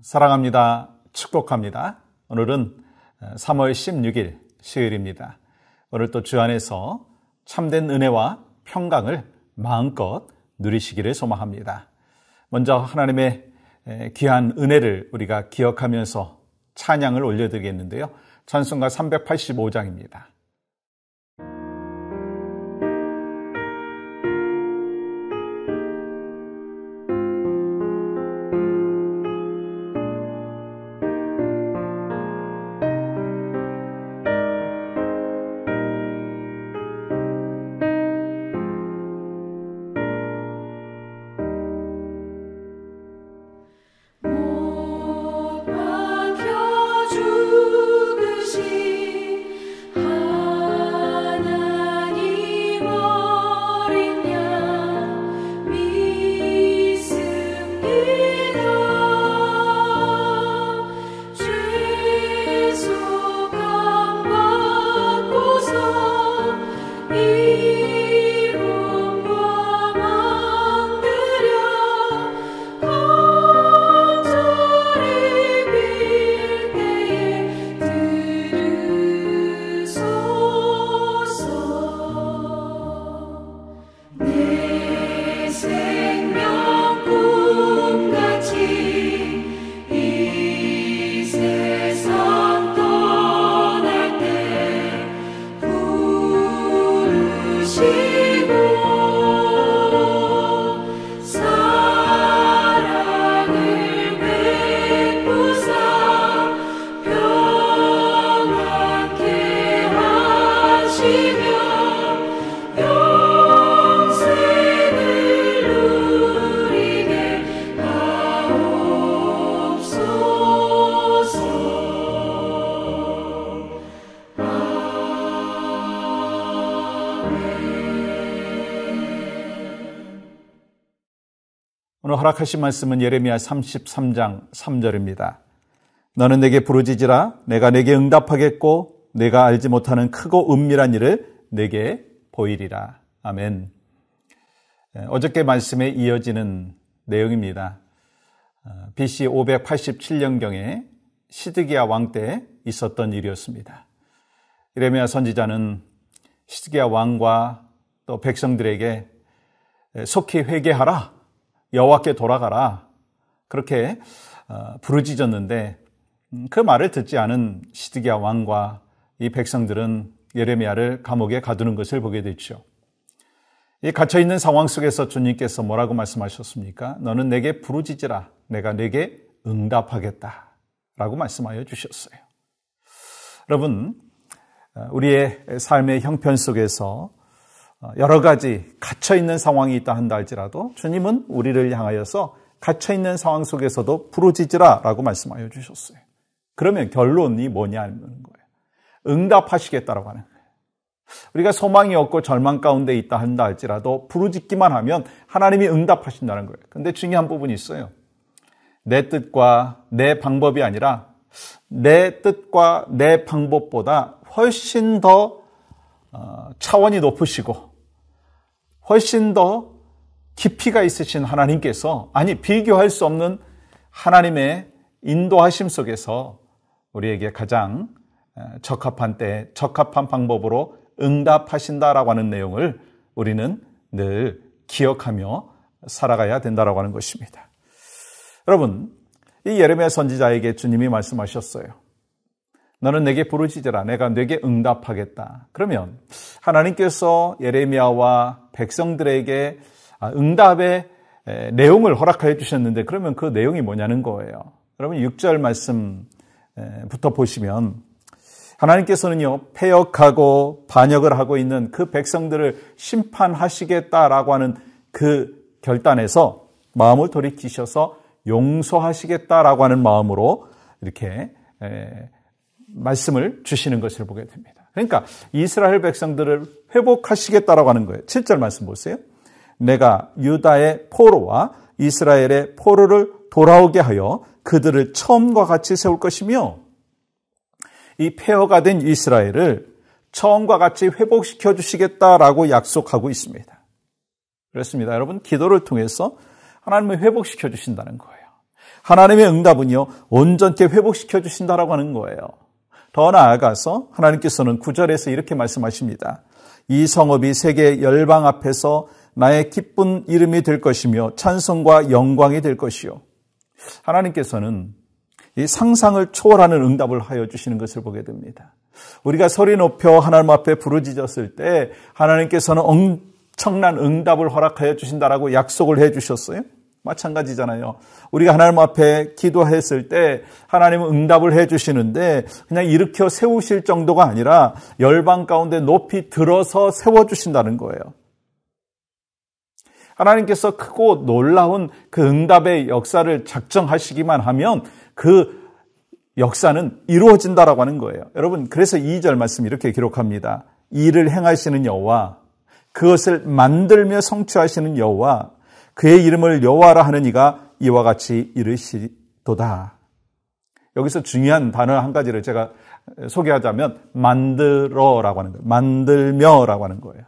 사랑합니다. 축복합니다. 오늘은 3월 16일 수요일입니다. 오늘 또 주 안에서 참된 은혜와 평강을 마음껏 누리시기를 소망합니다. 먼저 하나님의 귀한 은혜를 우리가 기억하면서 찬양을 올려드리겠는데요. 찬송가 385장입니다. 오늘 허락하신 말씀은 예레미야 33장 3절입니다. 너는 내게 부르짖으라. 내가 내게 응답하겠고 내가 알지 못하는 크고 은밀한 일을 내게 보이리라. 아멘. 어저께 말씀에 이어지는 내용입니다. BC 587년경에 시드기야 왕 때 있었던 일이었습니다. 예레미야 선지자는 시드기야 왕과 또 백성들에게 속히 회개하라. 여호와께 돌아가라. 그렇게 부르짖었는데 그 말을 듣지 않은 시드기야 왕과 이 백성들은 예레미야를 감옥에 가두는 것을 보게 됐죠. 이 갇혀있는 상황 속에서 주님께서 뭐라고 말씀하셨습니까? 너는 내게 부르짖으라. 내가 내게 응답하겠다. 라고 말씀하여 주셨어요. 여러분, 우리의 삶의 형편 속에서 여러 가지 갇혀있는 상황이 있다 한다 할지라도 주님은 우리를 향하여서 갇혀있는 상황 속에서도 부르짖으라 라고 말씀하여 주셨어요. 그러면 결론이 뭐냐는 거예요. 응답하시겠다라고 하는 거예요. 우리가 소망이 없고 절망 가운데 있다 한다 할지라도 부르짖기만 하면 하나님이 응답하신다는 거예요. 그런데 중요한 부분이 있어요. 내 뜻과 내 방법이 아니라 내 뜻과 내 방법보다 훨씬 더 차원이 높으시고 훨씬 더 깊이가 있으신 하나님께서 비교할 수 없는 하나님의 인도하심 속에서 우리에게 가장 적합한 때 적합한 방법으로 응답하신다라고 하는 내용을 우리는 늘 기억하며 살아가야 된다라고 하는 것입니다. 여러분, 이 예레미야 선지자에게 주님이 말씀하셨어요. 너는 내게 부르짖으라. 내가 내게 응답하겠다. 그러면 하나님께서 예레미야와 백성들에게 응답의 내용을 허락하여 주셨는데 그러면 그 내용이 뭐냐는 거예요. 여러분 6절 말씀부터 보시면 하나님께서는요, 패역하고 반역을 하고 있는 그 백성들을 심판하시겠다라고 하는 그 결단에서 마음을 돌이키셔서 용서하시겠다라고 하는 마음으로 이렇게 말씀을 주시는 것을 보게 됩니다. 그러니까 이스라엘 백성들을 회복하시겠다라고 하는 거예요. 7절 말씀 보세요. 내가 유다의 포로와 이스라엘의 포로를 돌아오게 하여 그들을 처음과 같이 세울 것이며 이 폐허가 된 이스라엘을 처음과 같이 회복시켜 주시겠다라고 약속하고 있습니다. 그렇습니다. 여러분, 기도를 통해서 하나님을 회복시켜 주신다는 거예요. 하나님의 응답은요, 온전케 회복시켜 주신다라고 하는 거예요. 더 나아가서 하나님께서는 9절에서 이렇게 말씀하십니다. 이 성읍이 세계 열방 앞에서 나의 기쁜 이름이 될 것이며 찬송과 영광이 될 것이요. 하나님께서는 이 상상을 초월하는 응답을 하여 주시는 것을 보게 됩니다. 우리가 소리 높여 하나님 앞에 부르짖었을 때 하나님께서는 엄청난 응답을 허락하여 주신다라고 약속을 해 주셨어요. 마찬가지잖아요. 우리가 하나님 앞에 기도했을 때 하나님은 응답을 해 주시는데 그냥 일으켜 세우실 정도가 아니라 열방 가운데 높이 들어서 세워주신다는 거예요. 하나님께서 크고 놀라운 그 응답의 역사를 작정하시기만 하면 그 역사는 이루어진다라고 하는 거예요. 여러분, 그래서 2절 말씀 이렇게 기록합니다. 이를 행하시는 여호와, 그것을 만들며 성취하시는 여호와, 그의 이름을 여호와라 하는 이가 이와 같이 이르시도다. 여기서 중요한 단어 한 가지를 제가 소개하자면 만들어라고 하는 거예요. 만들며라고 하는 거예요.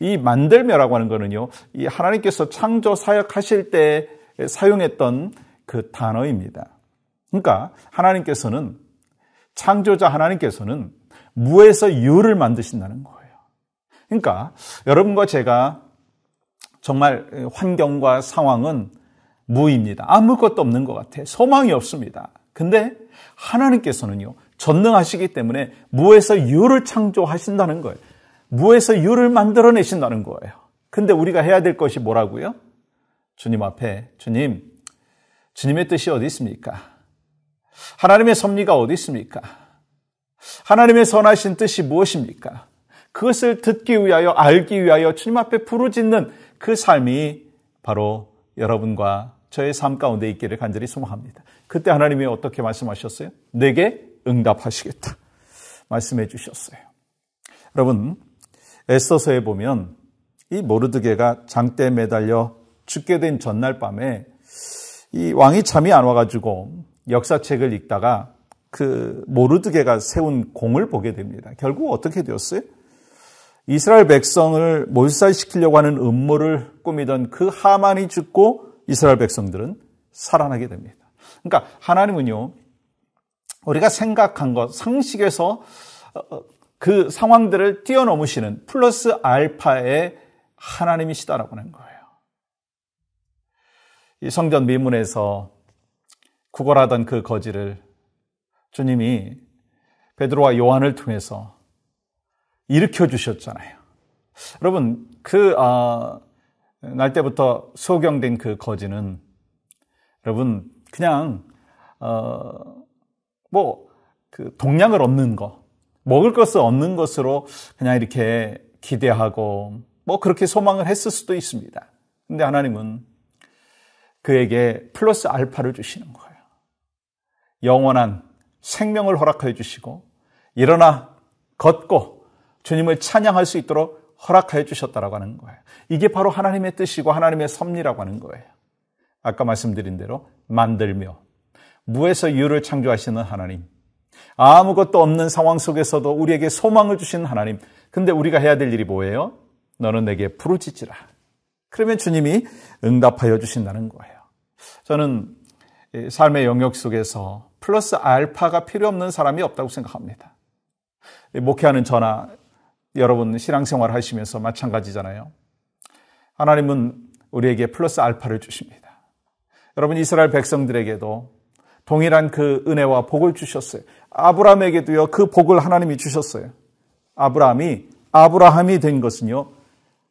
이 만들며라고 하는 거는요, 이 하나님께서 창조 사역하실 때 사용했던 그 단어입니다. 그러니까 하나님께서는, 창조자 하나님께서는 무에서 유를 만드신다는 거예요. 그러니까 여러분과 제가 정말 환경과 상황은 무입니다. 아무것도 없는 것 같아요. 소망이 없습니다. 근데 하나님께서는요, 전능하시기 때문에 무에서 유를 창조하신다는 거예요. 무에서 유를 만들어내신다는 거예요. 근데 우리가 해야 될 것이 뭐라고요? 주님 앞에, 주님의 뜻이 어디 있습니까? 하나님의 섭리가 어디 있습니까? 하나님의 선하신 뜻이 무엇입니까? 그것을 듣기 위하여, 알기 위하여 주님 앞에 부르짖는 그 삶이 바로 여러분과 저의 삶 가운데 있기를 간절히 소망합니다. 그때 하나님이 어떻게 말씀하셨어요? 내게 응답하시겠다 말씀해 주셨어요. 여러분, 에스더서에 보면 이 모르드게가 장대에 매달려 죽게 된 전날 밤에 이 왕이 잠이 안 와가지고 역사책을 읽다가 그 모르드게가 세운 공을 보게 됩니다. 결국 어떻게 되었어요? 이스라엘 백성을 몰살시키려고 하는 음모를 꾸미던 그 하만이 죽고 이스라엘 백성들은 살아나게 됩니다. 그러니까 하나님은요, 우리가 생각한 것, 상식에서 그 상황들을 뛰어넘으시는 플러스 알파의 하나님이시다라고 하는 거예요. 이 성전 미문에서 구걸하던 그 거지를 주님이 베드로와 요한을 통해서 일으켜 주셨잖아요. 여러분, 날 때부터 소경된 그 거지는 여러분 그냥 동량을 얻는 거, 먹을 것을 얻는 것으로 그냥 이렇게 기대하고 그렇게 소망을 했을 수도 있습니다. 근데 하나님은 그에게 플러스 알파를 주시는 거예요. 영원한 생명을 허락해 주시고 일어나 걷고 주님을 찬양할 수 있도록 허락해 주셨다라고 하는 거예요. 이게 바로 하나님의 뜻이고 하나님의 섭리라고 하는 거예요. 아까 말씀드린 대로 만들며 무에서 유를 창조하시는 하나님, 아무것도 없는 상황 속에서도 우리에게 소망을 주시는 하나님. 근데 우리가 해야 될 일이 뭐예요? 너는 내게 부르짖으라. 그러면 주님이 응답하여 주신다는 거예요. 저는 삶의 영역 속에서 플러스 알파가 필요 없는 사람이 없다고 생각합니다. 목회하는 저나 여러분 신앙생활 하시면서 마찬가지잖아요. 하나님은 우리에게 플러스 알파를 주십니다. 여러분, 이스라엘 백성들에게도 동일한 그 은혜와 복을 주셨어요. 아브라함에게도요, 그 복을 하나님이 주셨어요. 아브라함이 된 것은요,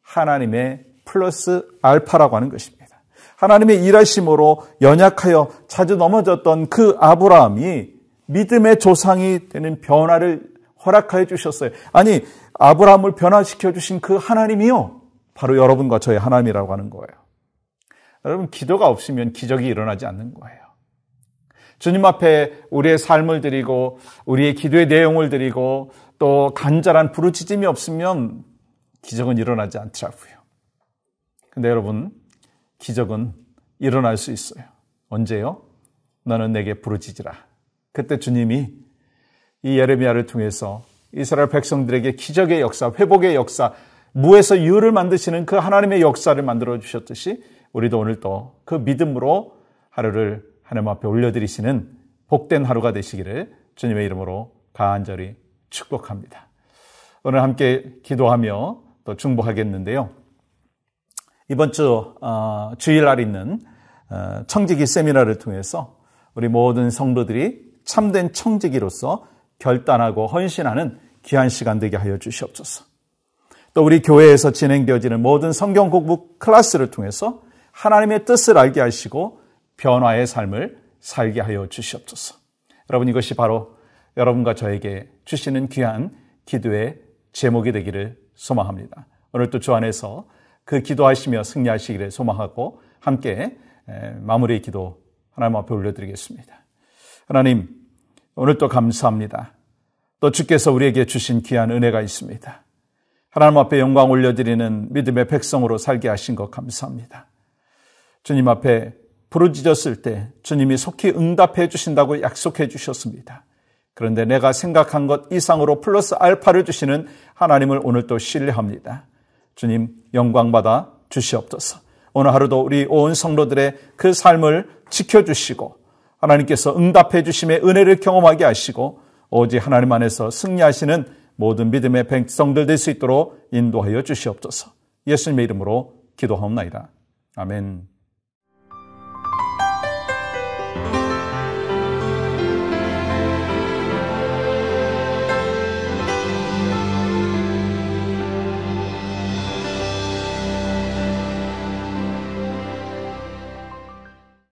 하나님의 플러스 알파라고 하는 것입니다. 하나님의 일하심으로 연약하여 자주 넘어졌던 그 아브라함이 믿음의 조상이 되는 변화를 허락하여 주셨어요. 아니, 아브라함을 변화시켜 주신 그 하나님이요, 바로 여러분과 저의 하나님이라고 하는 거예요. 여러분, 기도가 없으면 기적이 일어나지 않는 거예요. 주님 앞에 우리의 삶을 드리고 우리의 기도의 내용을 드리고 또 간절한 부르짖음이 없으면 기적은 일어나지 않더라고요. 근데 여러분, 기적은 일어날 수 있어요. 언제요? 너는 내게 부르짖으라. 그때 주님이 이 예레미야를 통해서 이스라엘 백성들에게 기적의 역사, 회복의 역사, 무에서 유를 만드시는 그 하나님의 역사를 만들어 주셨듯이 우리도 오늘 또 그 믿음으로 하루를 하나님 앞에 올려드리시는 복된 하루가 되시기를 주님의 이름으로 간절히 축복합니다. 오늘 함께 기도하며 또 중보하겠는데요. 이번 주 주일날 있는 청지기 세미나를 통해서 우리 모든 성도들이 참된 청지기로서 결단하고 헌신하는 귀한 시간 되게 하여 주시옵소서. 또 우리 교회에서 진행되어지는 모든 성경 공부 클래스를 통해서 하나님의 뜻을 알게 하시고 변화의 삶을 살게 하여 주시옵소서. 여러분, 이것이 바로 여러분과 저에게 주시는 귀한 기도의 제목이 되기를 소망합니다. 오늘 또 주 안에서 그 기도하시며 승리하시기를 소망하고 함께 마무리 기도 하나님 앞에 올려드리겠습니다. 하나님, 오늘 또 감사합니다. 또 주께서 우리에게 주신 귀한 은혜가 있습니다. 하나님 앞에 영광 올려드리는 믿음의 백성으로 살게 하신 것 감사합니다. 주님 앞에 부르짖었을 때 주님이 속히 응답해 주신다고 약속해 주셨습니다. 그런데 내가 생각한 것 이상으로 플러스 알파를 주시는 하나님을 오늘 또 신뢰합니다. 주님, 영광받아 주시옵소서. 오늘 하루도 우리 온 성도들의 그 삶을 지켜주시고 하나님께서 응답해 주심의 은혜를 경험하게 하시고 오직 하나님 안에서 승리하시는 모든 믿음의 백성들 될 수 있도록 인도하여 주시옵소서. 예수님의 이름으로 기도하옵나이다. 아멘.